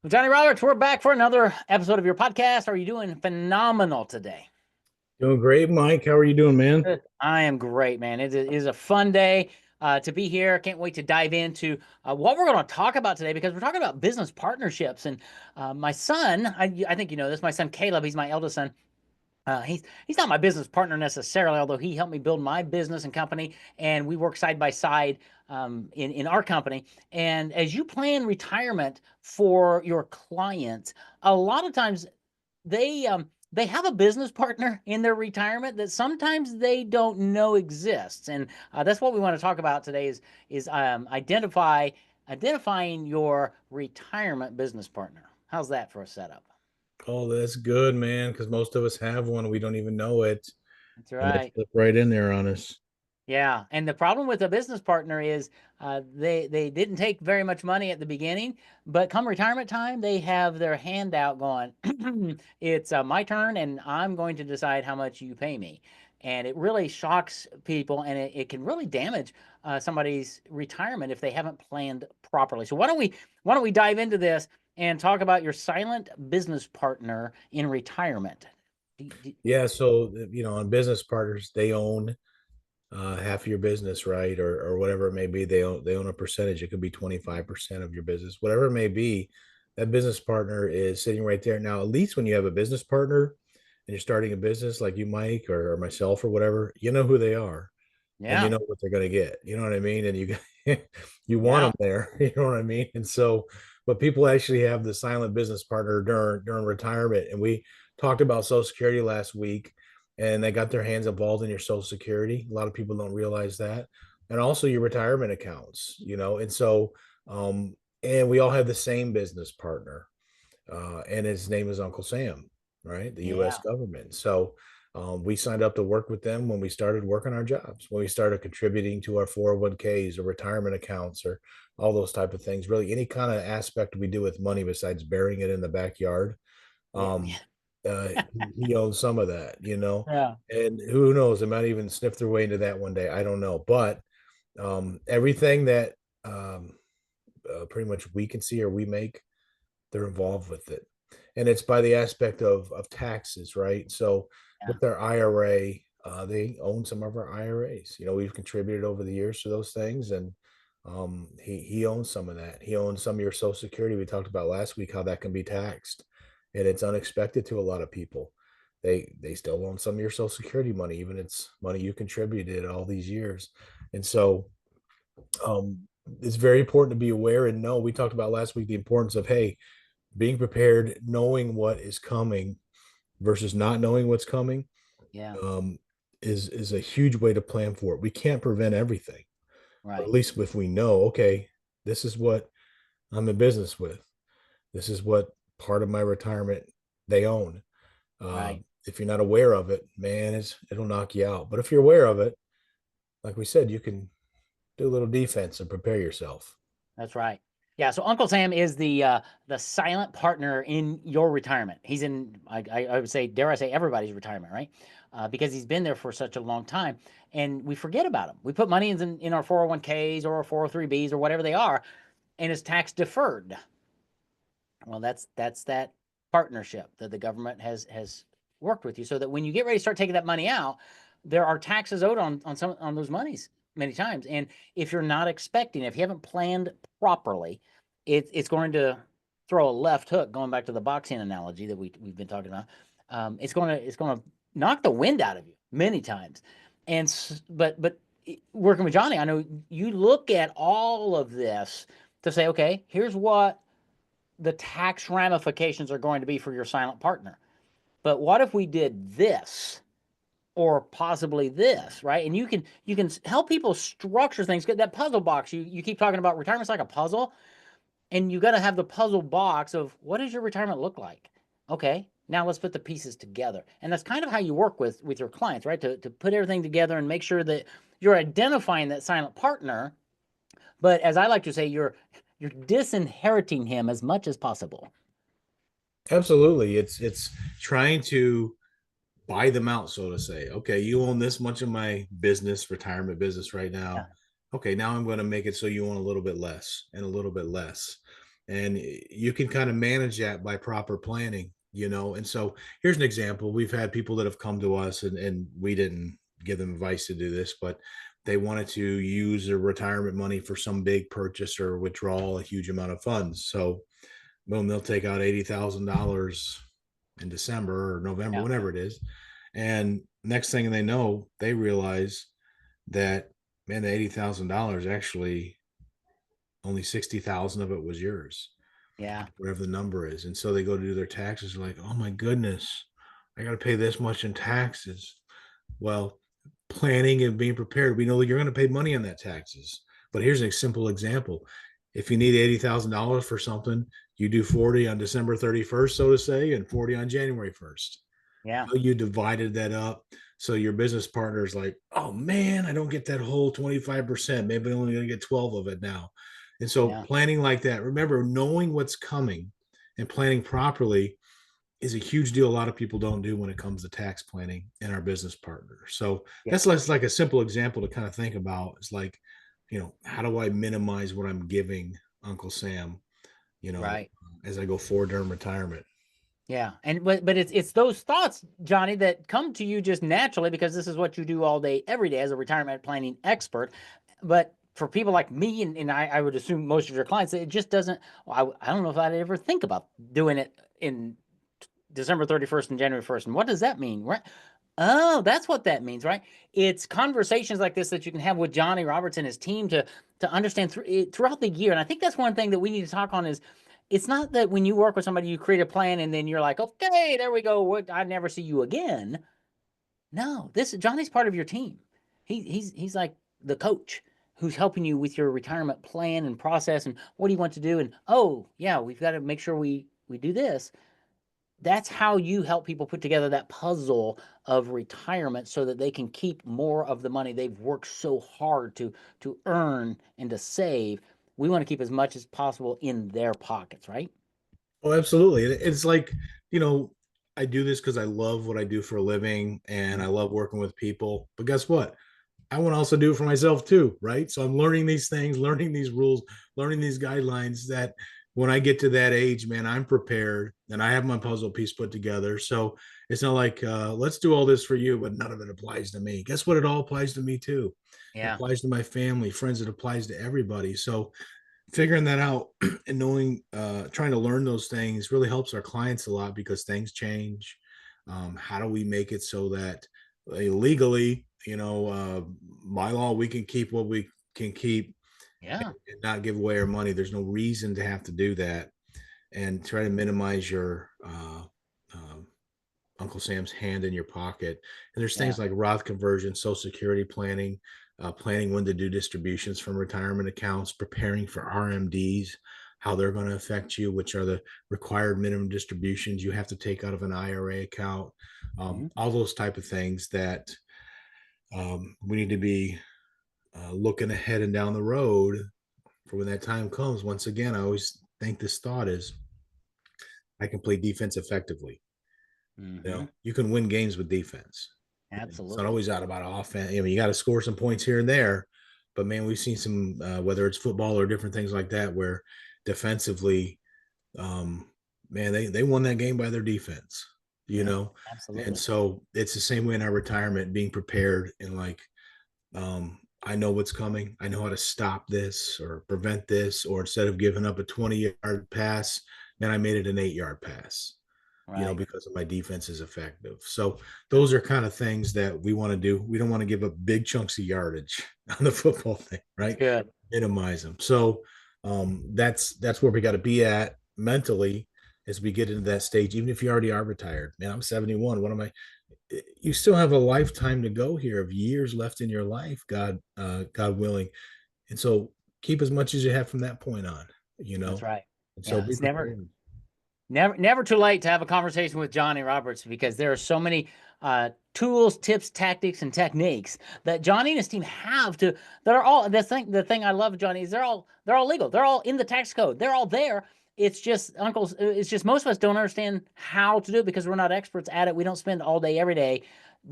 Well, Johnny Roberts, we're back for another episode of your podcast. Are you doing phenomenal today? Doing great, Mike. How are you doing, man? Good. I am great, man. It is a fun day to be here. Can't wait to dive into what we're going to talk about today because we're talking about business partnerships. And my son, I think you know this, my son Caleb, he's my eldest son. He's not my business partner necessarily, although he helped me build my business and company, and we work side by side in our company. And as you plan retirement for your clients, a lot of times they have a business partner in their retirement that sometimes they don't know exists, and that's what we want to talk about today. Is identifying your retirement business partner. How's that for a setup? Oh, that's good, man, because most of us have one. We don't even know it, That's and they right. slip right in there on us. Yeah, and the problem with a business partner is they didn't take very much money at the beginning, but come retirement time, they have their hand out going, "It's my turn, and I'm going to decide how much you pay me." And it really shocks people, and it can really damage somebody's retirement if they haven't planned properly. So why don't we dive into this and talk about your silent business partner in retirement? Yeah, so on business partners, they own half of your business, right, or whatever it may be. They own a percentage. It could be 25% of your business, whatever it may be. That business partner is sitting right there. Now, at least when you have a business partner and you're starting a business like you, Mike, or myself, or whatever, you know who they are and you Yeah, know what they're going to get. You know what I mean? And you want yeah, them there. You know what I mean? And so, but people actually have the silent business partner during retirement. And we talked about Social Security last week, and they got their hands involved in your Social Security. A lot of people don't realize that, and also your retirement accounts. And so, and we all have the same business partner, and his name is Uncle Sam, right? The U.S. yeah. government. So we signed up to work with them when we started working our jobs, when we started contributing to our 401ks or retirement accounts or all those type of things. Really, any kind of aspect we do with money besides burying it in the backyard. Yeah, Um, he owns some of that, yeah, and who knows? They might even sniff their way into that one day. I don't know, but everything that pretty much we can see or we make, they're involved with it. And it's by the aspect of taxes, right? So yeah. with their IRA, they own some of our IRAs. We've contributed over the years to those things, and he owns some of that. He owns some of your Social Security. We talked about last week how that can be taxed, and it's unexpected to a lot of people. They still own some of your Social Security money, even it's money you contributed all these years. And so um, it's very important to be aware and know. We talked about last week the importance of, hey, being prepared, knowing what is coming versus not knowing what's coming, Yeah, um, is a huge way to plan for it. We can't prevent everything, but right, at least if we know, okay, this is what I'm in business with. This is what part of my retirement they own. Uh, right. if you're not aware of it, man, it'll knock you out. But if you're aware of it, like we said, you can do a little defense and prepare yourself. That's right. Yeah, so Uncle Sam is the silent partner in your retirement. He's in I would say, dare I say, everybody's retirement, right? Because he's been there for such a long time, and we forget about him. We put money in our 401ks or our 403bs or whatever they are, and it's tax deferred. Well, that's that partnership that the government has worked with you, so that when you get ready to start taking that money out, there are taxes owed on those monies many times. And if you're not expecting, if you haven't planned properly, it's going to throw a left hook. Going back to the boxing analogy that we've been talking about, it's going to knock the wind out of you many times. And but working with Johnny, I know you look at all of this to say, okay, here's what the tax ramifications are going to be for your silent partner. But what if we did this or possibly this, right? And you can help people structure things. That puzzle box you keep talking about, retirement's like a puzzle, and you got to have the puzzle box of what does your retirement look like? Okay, now let's put the pieces together. And that's kind of how you work with your clients, right? To put everything together and make sure that you're identifying that silent partner, but as I like to say, you're disinheriting him as much as possible. Absolutely. It's trying to buy them out, so to say. Okay, you own this much of my business, retirement business right Yeah. now. Okay, now I'm going to make it so you own a little bit less and a little bit less. and you can kind of manage that by proper planning, you know. And so here's an example. We've had people that have come to us, and we didn't give them advice to do this, but they wanted to use their retirement money for some big purchase or withdrawal a huge amount of funds. So boom, they'll take out $80,000 in December or November, Yeah. whenever it is. And next thing they know, they realize that, man, the $80,000, actually only 60,000 of it was yours, Yeah. whatever the number is. And so they go to do their taxes, like, oh my goodness, I got to pay this much in taxes. Well, planning and being prepared, we know that you're going to pay money on that taxes. But here's a simple example. If you need $80,000 for something, you do 40 on December 31st, so to say, and 40 on January 1st. Yeah. How you divided that up. So your business partner is like, oh man, I don't get that whole 25%. Maybe I'm only going to get 12 of it now. And so Yeah. planning like that, remember, knowing what's coming and planning properly is a huge deal. A lot of people don't do when it comes to tax planning and our business partner. So Yeah. that's less like a simple example to kind of think about. It's like, how do I minimize what I'm giving Uncle Sam, Right. as I go forward during retirement? Yeah, and but it's those thoughts, Johnny, that come to you just naturally because this is what you do all day, every day as a retirement planning expert. But for people like me, and I would assume most of your clients, it just doesn't. Well, I don't know if I'd ever think about doing it in December 31st and January 1st. And what does that mean? Right? Oh, that's what that means, right? It's conversations like this that you can have with Johnny Roberts and his team to understand throughout the year. And I think that's one thing that we need to talk on is it's not that when you work with somebody you create a plan and then you're like, okay, there we go. I never see you again. No, this Johnny's part of your team. He's like the coach who's helping you with your retirement plan and process and what do you want to do and oh yeah, we've got to make sure we do this. That's how you help people put together that puzzle of retirement so that they can keep more of the money they've worked so hard to earn and to save. We want to keep as much as possible in their pockets, right? Oh, absolutely. It's like, you know, I do this because I love what I do for a living and Mhm. I love working with people. But guess what? I want to also do it for myself too, right? So I'm learning these things, learning these rules, learning these guidelines that when I get to that age, man, I'm prepared and I have my puzzle piece put together. So it's not like, let's do all this for you, but none of it applies to me. Guess what? It all applies to me too. It Yeah. applies to my family, friends. It applies to everybody. So figuring that out and knowing, trying to learn those things really helps our clients a lot because things change. How do we make it so that legally, by law, we can keep what we can keep Yeah. and not give away our money? There's no reason to have to do that, and try to minimize your um, Uncle Sam's hand in your pocket. And there's Yeah. things like Roth conversion, Social Security planning, planning when to do distributions from retirement accounts, preparing for RMDs, how they're going to affect you, which are the required minimum distributions you have to take out of an IRA account, Mhm. all those type of things that we need to be looking ahead and down the road for when that time comes. Once again, I always think this thought is I can play defense effectively. Mhm. You can win games with defense. It's not Absolutely. always out about offense. I mean, you got to score some points here and there, but man, we've seen some, whether it's football or different things like that, where defensively, um, man, they won that game by their defense, you Yeah. know. And Absolutely. so it's the same way in our retirement, being prepared and like, I know what's coming. I know how to stop this or prevent this, or instead of giving up a 20-yard pass, man, I made it an 8-yard pass, Right. because of my defense is effective. So those are kind of things that we want to do. We don't want to give up big chunks of yardage on the football thing, That's right? good. Minimize them. So that's where we got to be at mentally as we get into that stage. Even if you already are retired, man, I'm 71. What am I? You still have a lifetime to go here of years left in your life, God willing. And so keep as much as you have from that point on, you That's know. right. And so Yeah. be It's never prepared. never too late to have a conversation with Johnny Roberts because there are so many tools, tips, tactics, and techniques that Johnny and his team have to that are all the thing I love, Johnny, is they're all legal. They're all in the tax code. They're all there. It's just most of us don't understand how to do it because we're not experts at it. We don't spend all day every day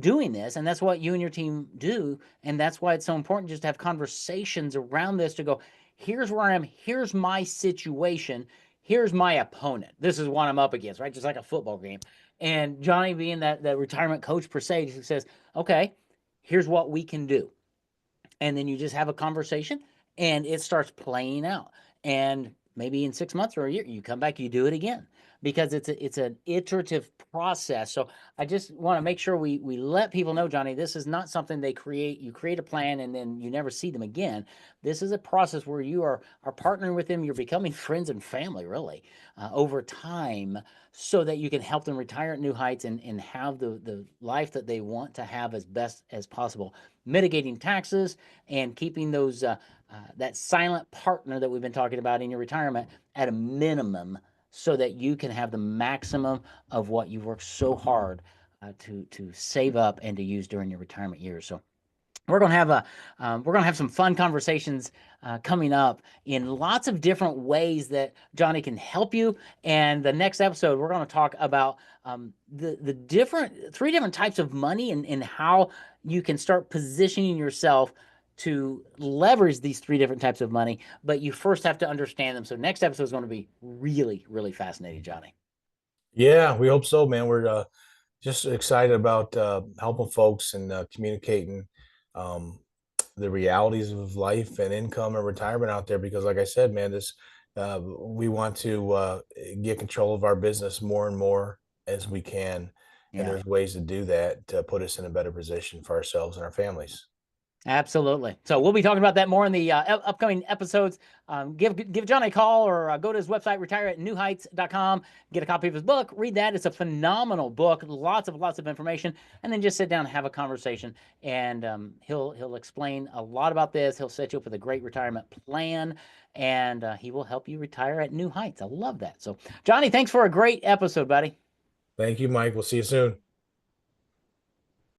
doing this, and that's what you and your team do. And that's why it's so important just to have conversations around this to go, Here's where I am. Here's my situation. Here's my opponent. This is what I'm up against, right? Just like a football game. And Johnny, being that retirement coach per se, he says, okay, here's what we can do. And then you just have a conversation and it starts playing out. And maybe in 6 months or a year, you come back, you do it again because it's an iterative process. So I just want to make sure we let people know, Johnny, this is not something they create. You create a plan and then you never see them again. This is a process where you are partnering with them. You're becoming friends and family, really, over time, so that you can help them retire at new heights and have the life that they want to have as best as possible, mitigating taxes and keeping those that silent partner that we've been talking about in your retirement at a minimum, so that you can have the maximum of what you've worked so hard to save up and to use during your retirement years. So we're gonna have some fun conversations coming up in lots of different ways that Johnny can help you. And the next episode, we're going to talk about the different three different types of money and how you can start positioning yourself to leverage these three different types of money. But you first have to understand them. So next episode is going to be really, really fascinating, Johnny. Yeah, we hope so, man. We're just excited about helping folks and communicating um, the realities of life and income and retirement out there. Because, like I said, man, this we want to get control of our business more and more as we can, and Yeah. there's ways to do that to put us in a better position for ourselves and our families. Absolutely. So we'll be talking about that more in the upcoming episodes. Give John a call or go to his website, retire@newheights.com. Get a copy of his book. Read that. It's a phenomenal book. Lots of information, and then just sit down and have a conversation. And he'll explain a lot about this. He'll set you up with a great retirement plan, and he will help you retire at new heights. I love that. So Johnny, thanks for a great episode, buddy. Thank you, Mike. We'll see you soon.